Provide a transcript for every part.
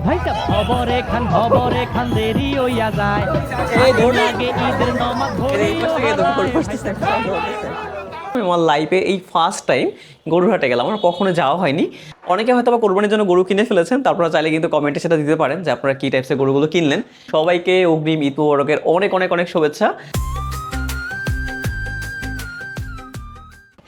ভাইটা খবরে খান দেরি হইয়া যায় এই লাগে ঈদের নামাজ আমার লাইফে এই ফার্স্ট টাইম গরুরহাটে গেলাম, আমার কখনো যাওয়া হয়নি। অনেকে হয়তো বা কোরবানির জন্য গরু কিনে ফেলেছেন, তারপরে চাইলে কিন্তু কমেন্টে সেটা দিতে পারেন যে আপনারা কি টাইপসের গরুগুলো কিনলেন। সবাইকে অগ্রিম ঈদ মোবারকের অনেক অনেক অনেক শুভেচ্ছা।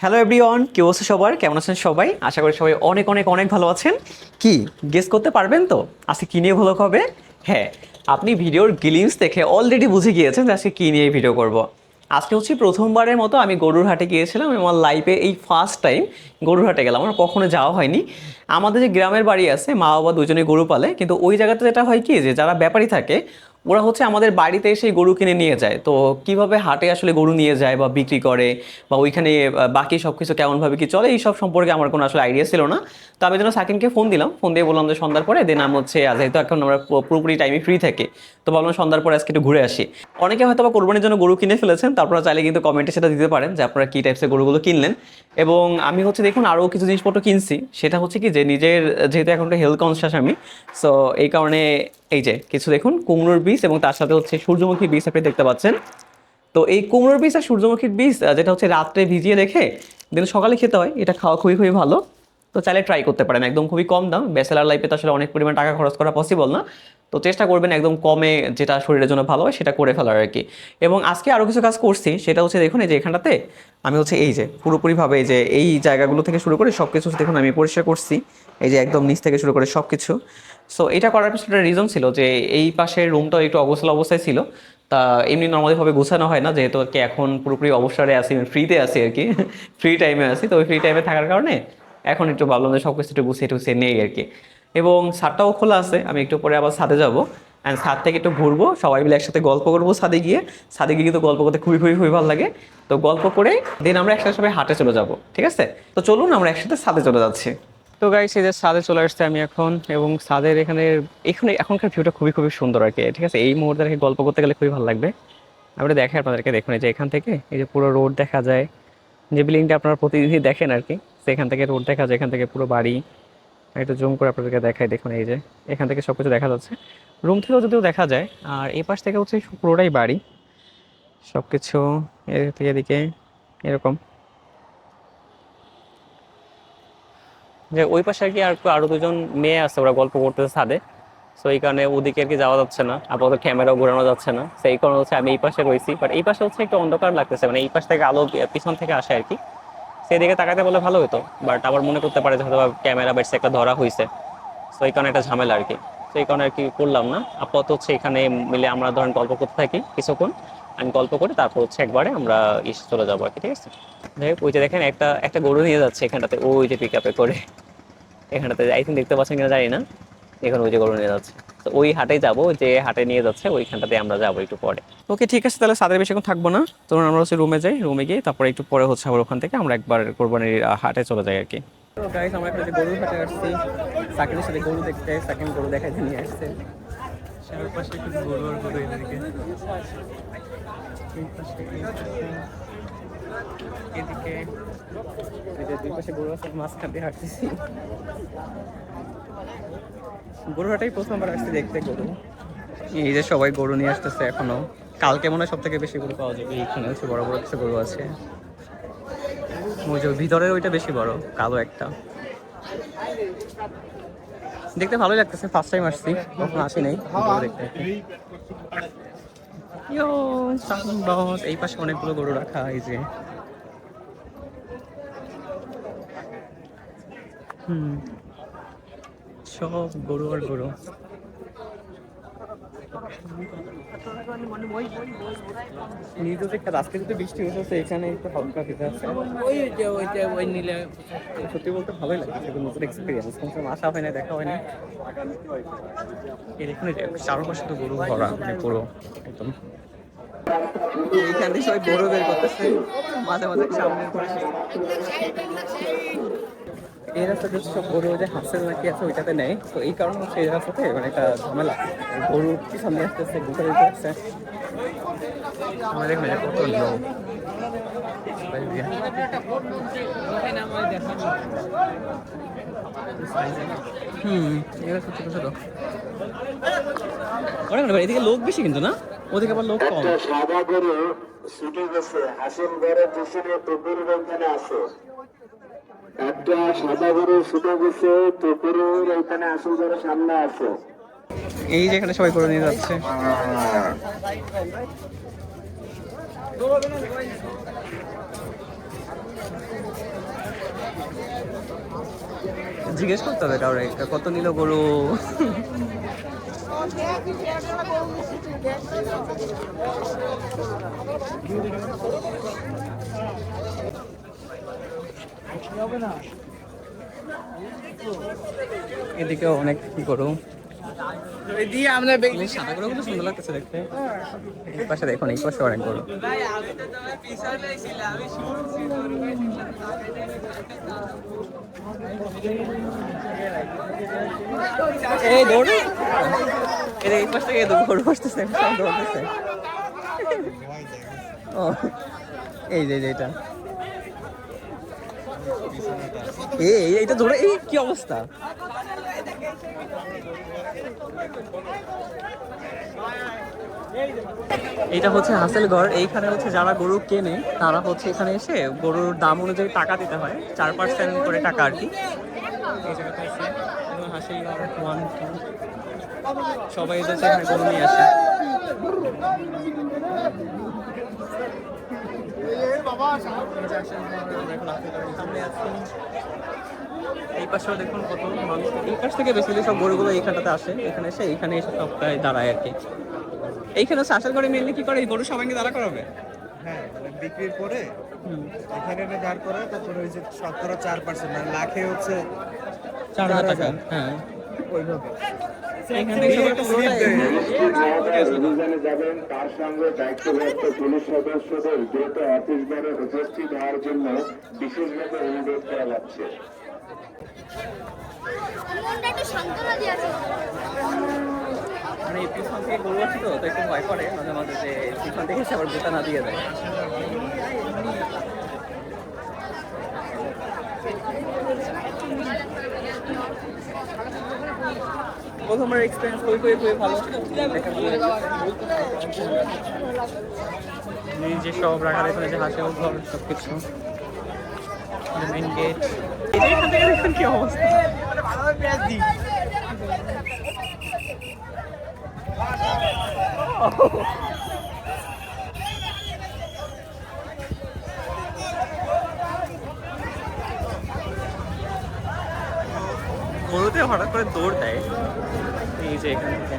হ্যালো এভরিওয়ান, কি অবস্থা সবার, কেমন আছেন সবাই? আশা করি সবাই অনেক অনেক অনেক ভালো আছেন। কি গেস করতে পারবেন তো আজকে কী নিয়ে ভ্লগ হবে? হ্যাঁ, আপনি ভিডিওর গ্লিমস দেখে অলরেডি বুঝে গিয়েছেন যে আজকে কী নিয়ে ভিডিও করব। আজকে হচ্ছে প্রথমবারের মতো আমি গরুর হাটে গিয়েছিলাম, আমার লাইফে এই ফার্স্ট টাইম গরুর হাটে গেলাম, আমার কখনো যাওয়া হয়নি। আমাদের যে গ্রামের বাড়ি আছে, মা বাবা দুজনে গরু পালে, কিন্তু ওই জায়গাতে যেটা হয় কি যে যারা ব্যাপারী থাকে ওরা হচ্ছে আমাদের বাড়িতে এসে গরু কিনে নিয়ে যায়। তো কিভাবে হাটে আসলে গরু নিয়ে যায় বা বিক্রি করে বা ওইখানে বাকি সব কিছু কেমনভাবে কি চলে এই সব সম্পর্কে আমার কোনো আসলে আইডিয়া ছিল না। তো আমি যেন সাকিনকে ফোন দিলাম, ফোন দিয়ে বললাম যে সন্ধ্যার পরে দেন আমি হচ্ছে যেহেতু এখন আমরা পুরোপুরি টাইমে ফ্রি থাকি, তো বললাম সন্ধ্যার পরে আজকে একটু ঘুরে আসি। অনেকে হয়তো বা কোরবানির জন্য গরু কিনে ফেলেছেন, তারপরে চাইলে কিন্তু কমেন্টে সেটা দিতে পারেন যে আপনারা কী টাইপসের গরুগুলো কিনলেন। এবং আমি হচ্ছে দেখুন আরও কিছু জিনিসপত্র কিনছি, সেটা হচ্ছে কি যে নিজের যেহেতু এখন একটা হেলথ কনসিয়াস আমি, সো এই কারণে এই যে কিছু দেখুন কুমড়োর বীজ এবং তার সাথে হচ্ছে সূর্যমুখী বীজ আপনি দেখতে পাচ্ছেন। তো এই কুমড়োর বীজ আর সূর্যমুখীর বীজ যেটা হচ্ছে রাত্রে ভিজিয়ে রেখে দিন সকালে খেতে হয়, এটা খাওয়া খুবই খুবই ভালো। তো চাইলে ট্রাই করতে পারেন, একদম খুবই কম দাম। ব্যাচেলার লাইফে তো আসলে অনেক পরিমাণ টাকা খরচ করা পসিবল না, তো চেষ্টা করবেন একদম কমে যেটা শরীরের জন্য ভালো হয় সেটা করে ফেলার আর কি। এবং আজকে আরও কিছু কাজ করছি, সেটা হচ্ছে দেখুন এই যে এখানটাতে আমি হচ্ছে এই যে পুরোপুরিভাবে এই যে এই জায়গাগুলো থেকে শুরু করে সব কিছু দেখুন আমি পরিষ্কার করছি, এই যে একদম নিচ থেকে শুরু করে সব কিছু। সো এটা করার পিছনে একটা রিজন ছিল যে এই পাশের রুমটাও একটু অগোছালো অবস্থায় ছিল। তা এমনি নর্মালিভাবে গোছানো হয় না, যেহেতু আর কি এখন পুরোপুরি অবসরে আছি, ফ্রিতে আছি আর কি ফ্রি টাইমে আছি, তো ওই ফ্রি টাইমে থাকার কারণে এখন একটু ভাবলাম যে সব কিছু একটু গুছিয়ে টুছিয়ে নেই আর কি। এবং ছাদটাও খোলা আছে, আমি একটু পরে আবার ছাদে যাবো অ্যান্ড ছাদ থেকে একটু ঘুরবো, সবাই মিলে একসাথে গল্প করবো ছাদে গিয়ে কিন্তু গল্প করতে খুবই খুবই খুবই ভালো লাগে। তো গল্প করে দেন আমরা একসাথে সবাই হাটে চলে যাব, ঠিক আছে? তো চলুন আমরা একসাথে ছাদে চলে যাচ্ছি। তো গাইস এই যে ছাদে চলে আসছে আমি এখন, এবং ছাদের এখানে এখানে এখনকার ভিউটা খুবই খুবই সুন্দর আর কি, ঠিক আছে? এই মুহূর্তে আর কি গল্প করতে গেলে খুবই ভালো লাগবে। আমরা দেখে আপনাদেরকে দেখুন এই যে এখান থেকে এই যে পুরো রোড দেখা যায়, যে বিল্ডিংটা আপনারা প্রতিদিনই দেখেন আর কি, সেখান থেকে রোড দেখা যায়, এখান থেকে পুরো বাড়ি। একটু জুম করে আপনাদেরকে দেখাই, দেখুন এই যে এখান থেকে সব কিছু দেখা যাচ্ছে, রুম থেকেও যদিও দেখা যায়। আর এই পাশ থেকে হচ্ছে পুরোটাই বাড়ি, সব কিছু এদিক থেকে এদিকে এরকম। যে ওই পাশে আর কি আরো দুজন মেয়ে আছে, ওরা গল্প করতেছে ছাদে, সো এই কারণে ওদিকে আর কি যাওয়া যাচ্ছে না, আপাতত ক্যামেরাও ঘোরানো যাচ্ছে না, সেই কারণে হচ্ছে আমি এই পাশে রয়েছি। বাট এই পাশে হচ্ছে একটু অন্ধকার লাগতেছে, মানে এই পাশ থেকে আলো পিছন থেকে আসে আর কি, সেদিকে তাকাতে বলে ভালো হতো। বাট আবার মনে করতে পারে যে হয়তো ক্যামেরা ব্যাটস একটা ধরা হয়েছে, সো এই কারণে একটা ঝামেলা আর কি, সেই কারণে আর কি করলাম না। আপাতত হচ্ছে এখানে মিলে আমরা ধরেন গল্প করতে থাকি কিছুক্ষণ, আমি গল্প করি, তারপর হচ্ছে একবারে আমরা চলে যাবো আর কি, ঠিক আছে? যাই হোক, ওই যে দেখেন একটা একটা গরু নিয়ে যাচ্ছে এখানটাতে, ওই যে পিক আপে করে এখানটাতে, আই থিঙ্ক দেখতে পাচ্ছেন কিনা জানি না, এখন ওই যে গরু নিয়ে যাচ্ছে। তো ওই হাটে যাবো, যে হাটে নিয়ে যাচ্ছে ওইখানটাতে আমরা যাবো একটু পরে। ওকে ঠিক আছে, তাহলে সাদের বেশিক্ষণ থাকবো না, তখন আমরা হচ্ছে রুমে যাই, রুমে গিয়ে তারপরে একটু পরে হচ্ছে আবার ওখান থেকে আমরা একবার কোরবানির হাটে চলে যাই আর কি। তো গাইস আমরা একটা গরুর হাটে আসছি, সাকিনের সাথে গরু দেখতে, সাকিন গরু দেখাইতে নিয়ে আসছে। চারপাশে কিছু গরু আর গরু এদিকে, এদিকে দুই পাশে গরু আছে, মাঝখান দিয়ে হাঁটতেছি। গরু হাটেই প্রথমবার আসছি দেখতে গরু, এই যে সবাই গরু নিয়ে আসতেছে এখনো। কালকে মনে হয় সব থেকে বেশি গরু পাওয়া যাবে, এইখানে হচ্ছে বড় বড় কিছু গরু আছে, ওই যে ভিতরের ওইটা বেশি বড়, কালো একটা, দেখতে ভালোই লাগতেছে। ফার্স্ট টাইম আসছি, কখনো আসি নাই দেখতে। এই পাশে অনেকগুলো গরু রাখা, এই যে সব গরু আর গরু। আজকে যদি বৃষ্টি হয়েছে এখানে একটু হালকা ভিজে আছে, সত্যি বলতে ভালোই লাগছে, নতুন এক্সপিরিয়েন্স, কোনো আসা হয় না, দেখা হয় না। এখানে চারপাশে তো গরু ভরা, মানে পুরো একদম। এইখান থেকে সবাই গরু বের করতেছে, মাঝে মাঝে সামনের পরে এই রাস্তাতে সব গরু যে হাঁসের নাকি আছে ওইটাতে নেয়, তো এই কারণে হচ্ছে এই রাস্তাতে মানে একটা ঝামেলা, গরু কি সামনে আসতেছে, ঘুরে দিতে আসছে। আমাদের এখানে কত লোক, এগুলো ছোট ছোট অনেক ভাই, এদিকে লোক বেশি কিন্তু না, ওদিকে আবার লোক কম। সাদা গরু ছুটে গেছে হাসিম ঘরের পিছনে পুকুরের ওখানে আছে। একটা সাদা গরু ছুটে গেছে পুকুরের ওখানে আসল ঘরের সামনে আছে। এই যে এখানে সবাই করে নিয়ে যাচ্ছে। জিজ্ঞেস করতে হবে কাউরে কত নিল গরু। এদিকেও অনেক গরু। সাদা গরু কিন্তু সুন্দর লাগতেছে দেখতে। এই পাশে দেখুন, এই পাশে অনেক গরু। এই দৌড়ে এই পাশ থেকে গরু বসতেছে, দৌড়তেছে। ও এই যে এটা, এইটা ধরে, এই কি অবস্থা। এটা হচ্ছে হাসেল ঘর। এইখানে হচ্ছে যারা গরু কেনে তারা হচ্ছে এখানে এসে গরুর দাম অনুযায়ী টাকা দিতে হয়, 4% করে টাকা আর কি। এই জায়গাটা আছে হাসেল ঘর 1 2, সবাই এদের এখানে গরু নিয়ে আসে। এই পাশেও দেখুন কত মানুষ, এই পাশ থেকে বেশি সব গরুগুলো এইখানটাতে আসে, এখানে এসে এইখানে এসে সপ্তাহে দাঁড়ায় আর কি। এইখানে চাষের করে মেনলি কি করে, এই গরু সবাইকে দাঁড়া করাবে। হ্যাঁ, মানে বিক্রির পরে এখানে এনে দাঁড় করে, তারপরে ওই যে 4% মানে লাখে হচ্ছে 4,000 টাকা। হ্যাঁ, ওইভাবে এখান থেকে সবাই অভিযানে যাবেন তার সঙ্গে দায়িত্বপ্রাপ্ত পুলিশ সদস্যদের দ্রুত অফিস ঘরে উপস্থিত হওয়ার জন্য বিশেষভাবে অনুরোধ করা যাচ্ছে। মানে পিছন থেকে গরু আছে তো একটু ভয় করে মাঝে মাঝে যে পিছন থেকে এসে আবার জুতা না দিয়ে দেয়। প্রথমবার এক্সপিরিয়েন্স খুবই ভালো। যে সব রাখার এখানে যে হাসে ঘর সব কিছু, মেইন গেট। এখান থেকে দেখুন কি অবস্থা। গরুতে হঠাৎ করে দৌড় দেয় এই যে এখান থেকে।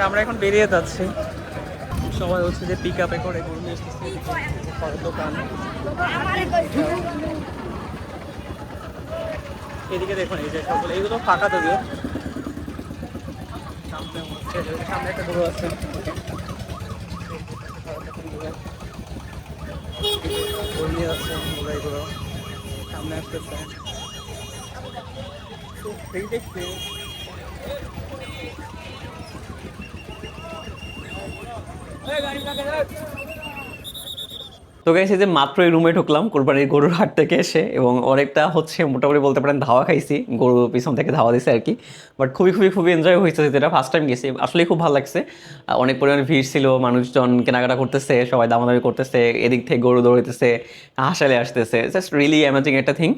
আমরা এখন বেরিয়ে যাচ্ছি, সবাই হচ্ছে যে পিক আপে করে গরু নিয়ে এসেছে দোকান। এদিকে দেখুন এই যে সকলে, এইগুলো ফাঁকা যদিও, সামনে একটা গরু আছে। গরু নিয়ে যাচ্ছে এগুলো, সামনে আসতেছে। তো গাইস, এই যে মাত্র এই রুমে ঢুকলাম কোরবানির গরুর হাট থেকে এসে, এবং অনেকটা হচ্ছে মোটামুটি বলতে পারেন ধাওয়া খাইছি, গরু পিছন থেকে ধাওয়া দিছে আর কি। বাট খুবই এনজয় হয়েছে, যেটা ফার্স্ট টাইম গেছি, আসলেই খুব ভালো লাগছে। অনেক পরিমাণে ভিড় ছিল, মানুষজন কেনাকাটা করতেছে, সবাই দামাদামি করতেছে, এদিক থেকে গরু দৌড়াইতেছে, হাসালে আসতেছে, জাস্ট রিয়েলি অ্যামেজিং একটা থিং।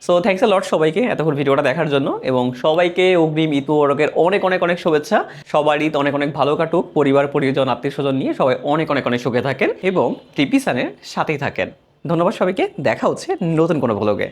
সো থ্যাংকস আ লট সবাইকে এতক্ষণ ভিডিওটা দেখার জন্য, এবং সবাইকে অগ্রিম ঈদ মোবারকের অনেক শুভেচ্ছা। সবার ঈদ অনেক ভালো কাটুক, পরিবার পরিজন আত্মীয় স্বজন নিয়ে সবাই অনেক সুখে থাকেন এবং টিপি সানের সাথেই থাকেন। ধন্যবাদ সবাইকে, দেখা হচ্ছে নতুন কোনো ব্লগে।